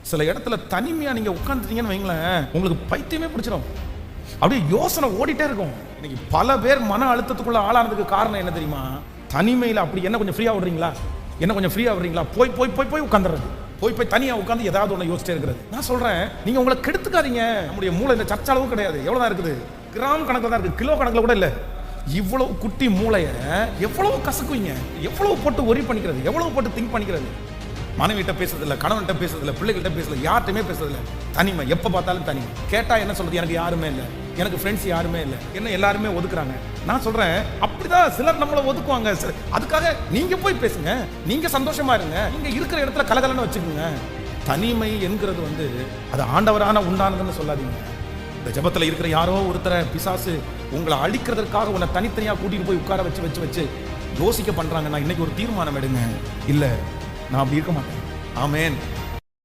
சில இடத்துல தனிமையா நீங்க உட்காந்துட்டீங்கன்னு வைங்களேன், உங்களுக்கு பைத்தியமே பிடிச்சிடும். அப்படியே யோசனை ஓடிட்டே இருக்கும். இன்னைக்கு பல பேர் மன அழுத்தத்துக்குள்ள ஆளானதுக்கு காரணம் என்ன தெரியுமா? தனிமையில அப்படி என்ன கொஞ்சம் ஃப்ரீயா விடுறீங்களா, என்ன கொஞ்சம் ஃப்ரீயா விடுறீங்களா, போய் போய் போய் போய் உட்காந்துறது, போய் போய் தனியா உட்காந்து ஏதாவது ஒன்று யோசிச்சே இருக்கிறது. நான் சொல்றேன், நீங்க உங்களை கெடுத்துக்காதீங்க. நம்முடைய மூளை இந்த சர்ச்சை அளவு கிடையாது. எவ்வளவுதான் இருக்குது? கிராம் கணக்கில் தான் இருக்கு, கிலோ கணக்கில் கூட இல்லை. இவ்வளவு குட்டி மூளைய எவ்வளவு கசக்குவீங்க, எவ்வளவு போட்டு ஒரி பண்ணிக்கிறது, எவ்வளவு போட்டு திங்க் பண்ணிக்கிறது. மனைவிட்ட பேசுறதில்ல, கணவன்கிட்ட பேசுறதில்ல, பிள்ளைகள்கிட்ட பேசுறதில்ல, யார்கிட்டயுமே பேசுறதில்ல. தனிமை, எப்ப பார்த்தாலும் தனிமை. கேட்டா என்ன சொல்றது? எனக்கு யாருமே இல்லை, எனக்கு ஃப்ரெண்ட்ஸ் யாருமே இல்லை, என்ன எல்லாருமே ஒதுக்குறாங்க. நான் சொல்றேன், அப்படிதான் சிலர் நம்மளை ஒதுக்குவாங்க. அதுக்காக நீங்க போய் பேசுங்க, நீங்க சந்தோஷமா இருங்க, நீங்க இருக்கிற இடத்துல கலகலன்னு வச்சுக்கோங்க. தனிமை என்கிறது அது ஆண்டவரான உண்டானதுன்னு சொல்லாதீங்க. இந்த ஜபத்துல இருக்கிற யாரோ ஒருத்தரை பிசாசு உங்களை அழிக்கிறதுக்காக உன்னை தனித்தனியா கூட்டிட்டு போய் உட்கார வச்சு வச்சு வச்சு யோசிக்க பண்றாங்க. நான் இன்னைக்கு ஒரு தீர்மானம் எடுங்க, இல்ல நான் அப்படி இருக்க மாட்டேன். ஆமென்.